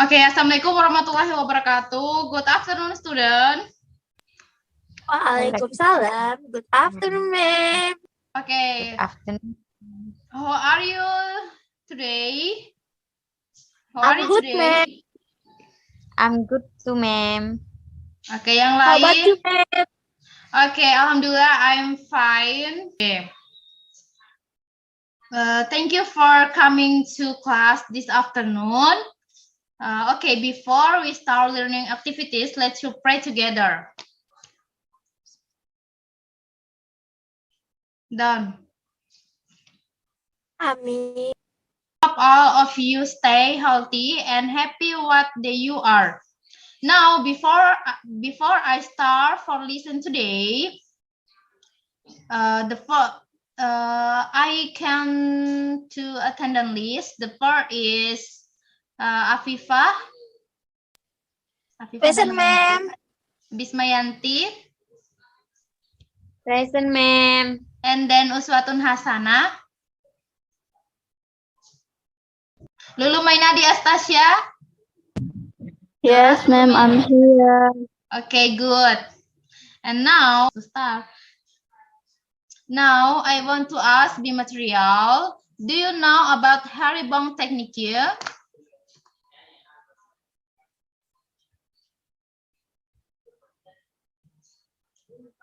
Oke, Assalamualaikum warahmatullahi wabarakatuh. Good afternoon, student. Waalaikumsalam. Good afternoon, ma'am. Okay. Good afternoon. How are you today? I'm good, ma'am. I'm good too, ma'am. Oke, yang How about lain? you, ma'am? Oke, alhamdulillah I'm fine. Okay. Thank you for coming to class this afternoon. Okay, before we start learning activities, let's pray together. Done. Amin. Hope all of you stay healthy and happy what day you are. Now, before I start for lesson today, I can to attendance list. The first is Afifah. Present, ma'am. Bismayanti. Present, ma'am. And then Uswatun Hasana. Lulu Mainadi Astasia. Yes, ma'am, I'm here. Okay, good. And now to start. Now I want to ask the material. Do you know about Haribong technique?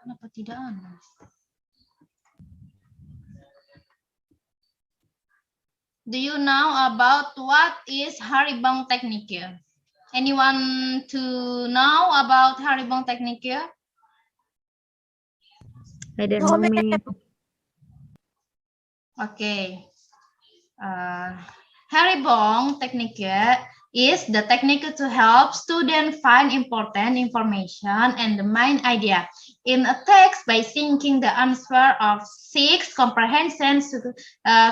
Kenapa tidak ada? Do you know about what is Haribong technique? Anyone to know about Haribong technique? I don't know, ma'am. Okay. Haribong technique is the technique to help students find important information and the main idea in a text by thinking the answer of 6 comprehension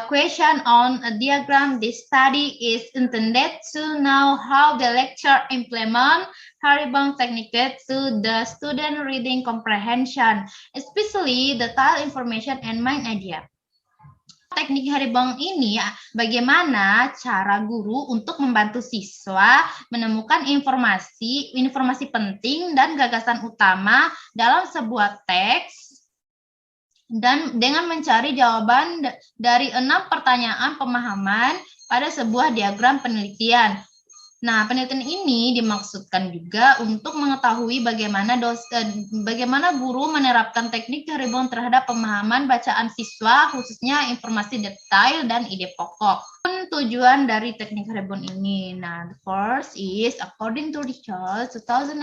question on a diagram. This study is intended to know how the lecture implement Haribong technique to the student reading comprehension, especially the detailed information and main idea. Teknik Haribong ini bagaimana cara guru untuk membantu siswa menemukan informasi penting dan gagasan utama dalam sebuah teks dan dengan mencari jawaban dari 6 pertanyaan pemahaman pada sebuah diagram penelitian. Nah, penelitian ini dimaksudkan juga untuk mengetahui bagaimana guru menerapkan teknik Haribong terhadap pemahaman bacaan siswa, khususnya informasi detail dan ide pokok. Tujuan dari teknik Haribong ini. Nah, the first is according to Richard 2001,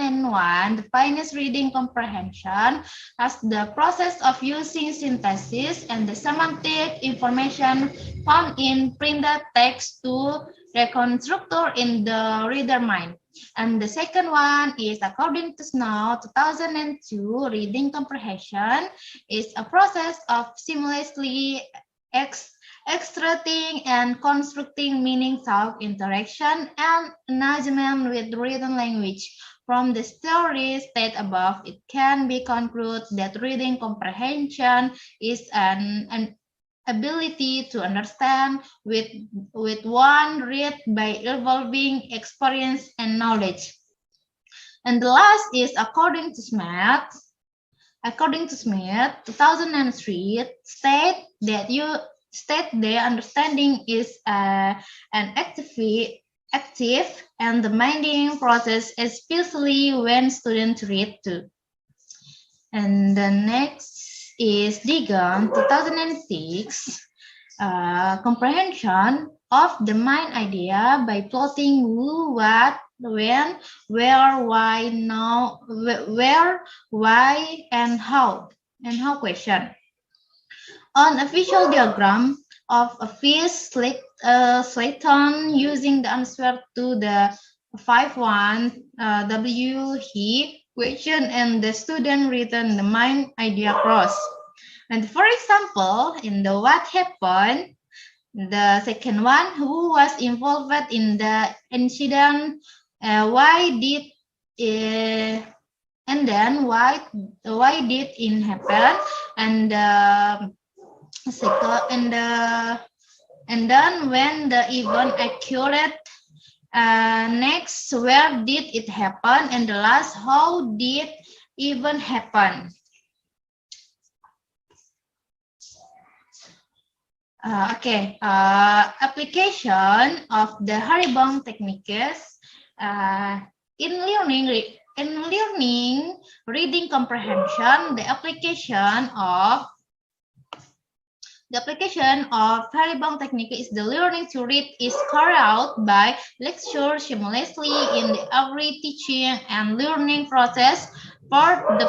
defines reading comprehension as the process of using synthesis and the semantic information found in printed text to reconstruct in the reader mind. And the second one is according to Snow 2002, reading comprehension is a process of seamlessly extracting and constructing meaning through interaction and engagement with written language. From the story stated above, it can be concluded that reading comprehension is an ability to understand with one read by evolving experience and knowledge. And the last is according to Smith. According to Smith, 2003 state the understanding is an active and demanding process, especially when students read too. And the next is Digan 2006, comprehension of the main idea by plotting who, what, when, where, why, now, where, why, and how question. On a visual diagram, of a fish Slayton using the answer to the 5-1 W he question, and the student written the main idea across. And for example, in the what happened, the second one, who was involved in the incident, why did and then why did it happen, and second and then when the event occurred, next where did it happen, and the last how did event happen. Application of the Haribon techniques in learning reading comprehension. The application of Haribon technique is the learning to read is carried out by lecture simultaneously in the every teaching and learning process for the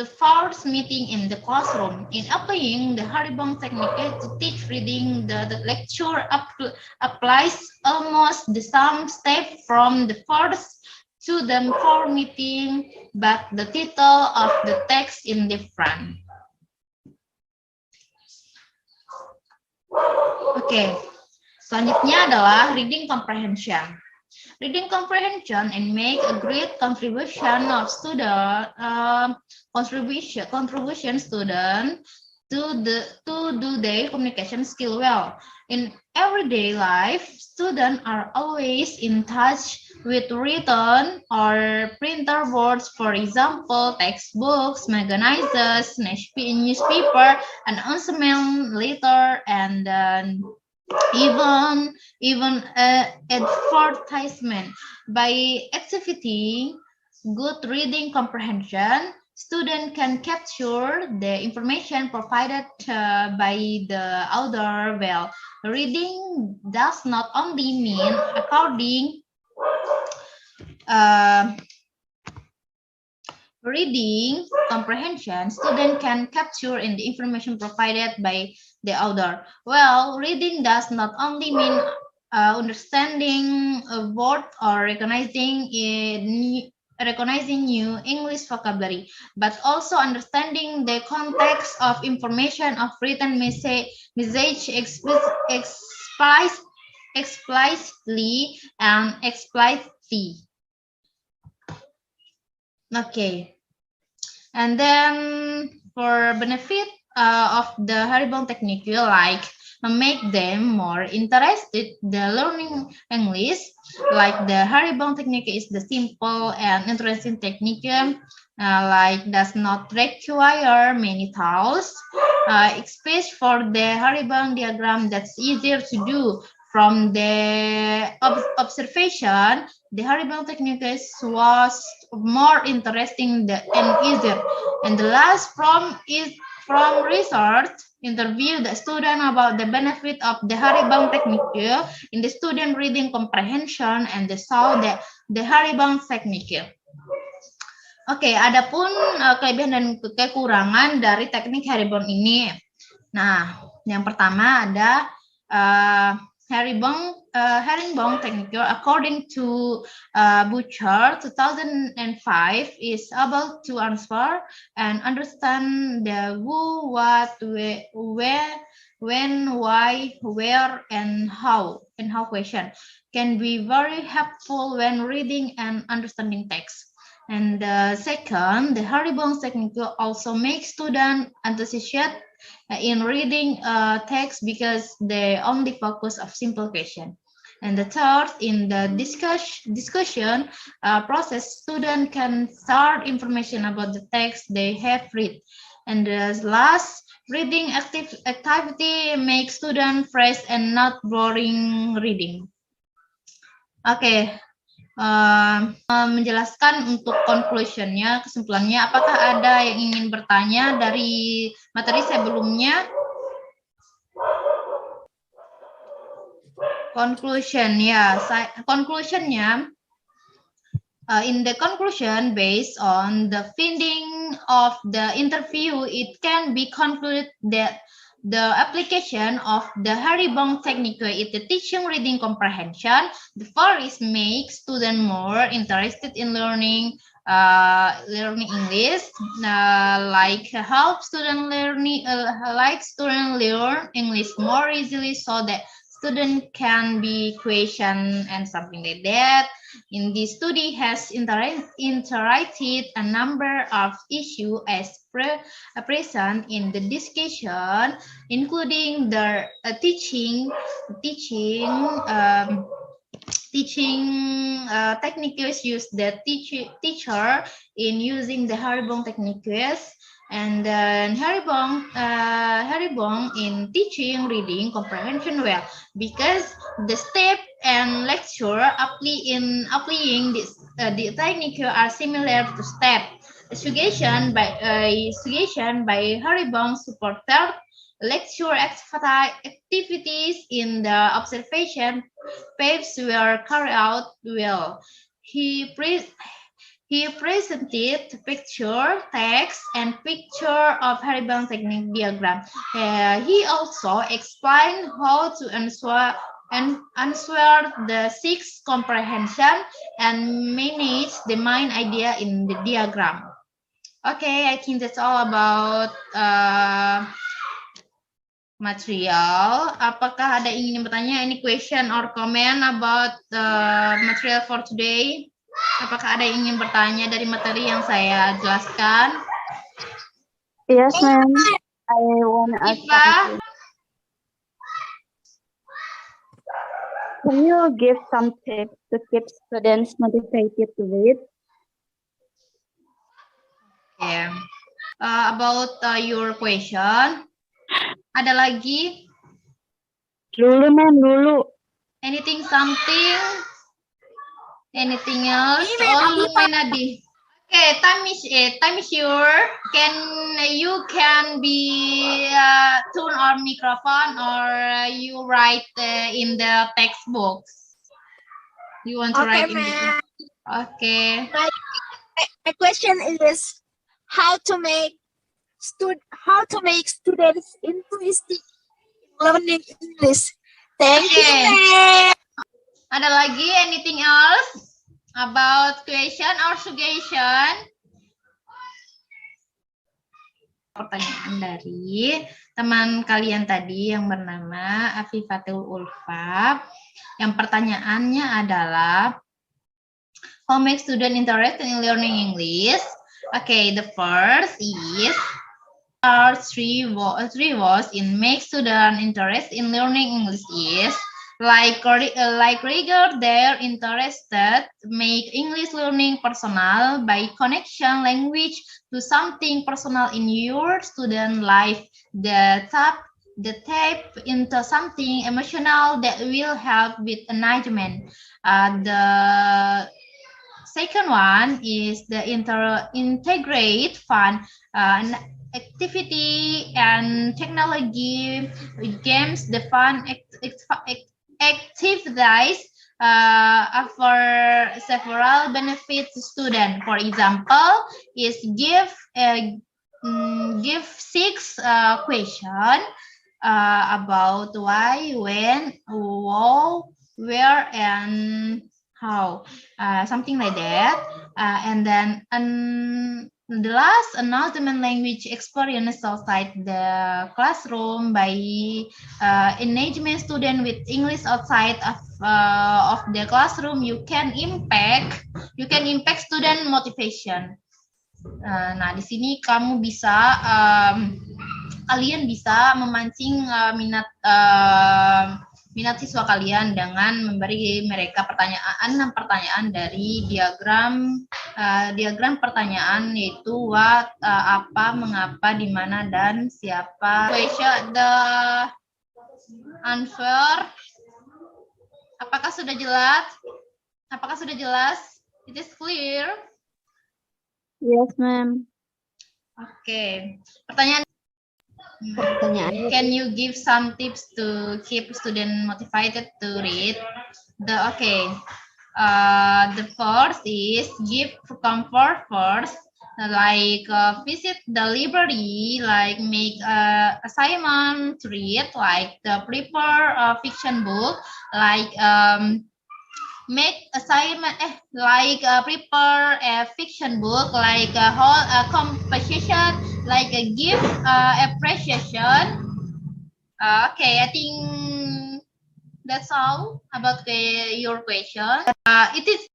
first meeting in the classroom. In applying the Haribon technique to teach reading, the lecture applies almost the same step from the first to the fourth meeting, but the title of the text is different. Selanjutnya adalah reading comprehension. Reading comprehension and make a great contribution of contribution student to do their communication skill well. In everyday life, students are always in touch with written or printed words. For example, textbooks, magazines, newspaper, announcement letter, and even advertisement. By exhibiting good reading comprehension, students can capture the information provided by the author well. Reading does not only mean reading comprehension, students can capture in the information provided by the author. Well, reading does not only mean understanding a word or recognizing new English vocabulary, but also understanding the context of information of written message explicitly and explicitly. And then for benefit of the Haribon technique, like make them more interested the learning English. Like the Haribon technique is the simple and interesting technique, like does not require many tools. Especially for the Haribon diagram, that's easier to do. From the observation, the Haribon technique was more interesting and easier. And the last from research, interview the student about the benefit of the Haribon technique in the student reading comprehension, and they saw the Haribon technique. Adapun kelebihan dan kekurangan dari teknik Haribon ini. Nah, yang pertama ada Haribon technique, according to Butcher 2005, is able to answer and understand the who, what, where, when, why, where, and how question. Can be very helpful when reading and understanding text. And second, the Haribon technique also makes students enthusiastic in reading text because they only focus on simple question. And the third, in the discussion process, students can start information about the text they have read. And the last, reading activity makes students fresh and not boring reading. Menjelaskan untuk conclusionnya, kesimpulannya, apakah ada yang ingin bertanya dari materi sebelumnya? Conclusionnya, in the conclusion, based on the finding of the interview, it can be concluded that the application of the Haribong technique is the teaching reading comprehension. The first is make students more interested in learning English, like help student learn English more easily, so that student can be question and something like that. In this study has interacted a number of issues as present in the discussion, including the teaching techniques used the teacher in using the Haribong techniques, and then Haribong in teaching reading comprehension well, because the step and lecture applying this the technique are similar to step. Suggestion by Haribong supported lecture activities in the observation pages were carried out well. He presented picture, text, and picture of Haribong technique diagram. He also explained how to answer the 6 comprehension and manage the main idea in the diagram. Okay, I think that's all about material. Apakah ada ingin bertanya? Any question or comment about the material for today? Apakah ada ingin bertanya dari materi yang saya jelaskan? Yes, ma'am. I want to ask Iva, something. Can you give some tips to keep students motivated to read? okay. About your question, ada lagi? Lulu, ma'am, Lulu. Anything, something? Anything else? Oh, Nadi. Okay, time is your. You can be turn on microphone, or you write in the textbooks. You want to write in the okay. My question is how to make students interested in learning English. Thank you, ma'am. Ada lagi anything else about question or suggestion? Pertanyaan dari teman kalian tadi yang bernama Afifatul Ulfa. Yang pertanyaannya adalah how make student interested in learning English? Okay, the first is three words in make student interested in learning English is like regard their interested, make English learning personal by connection language to something personal in your student life, the tap into something emotional that will help with engagement. The second one is the integrate fun activity and technology with games. The fun activities offer several benefits to students. For example, is give 6 questions about why, when, how, where, and how, something like that. And then the last, announcement language experience outside the classroom by engagement student with English outside of the classroom. You can impact student motivation. Nah, di sini kalian bisa memancing minat siswa kalian dengan memberi mereka 6 pertanyaan dari diagram pertanyaan, yaitu what, apa, mengapa, di mana, dan siapa. Question the answer. Apakah sudah jelas? It is clear? Yes, ma'am. Okay. Pertanyaan. Can you give some tips to keep student motivated to read? The first is give comfort first. like visit the library, like make assignment, read, like prepare a fiction book, like make assignment, like prepare a fiction book, like hold a competition, like give appreciation. Okay, I think that's all about your question. It is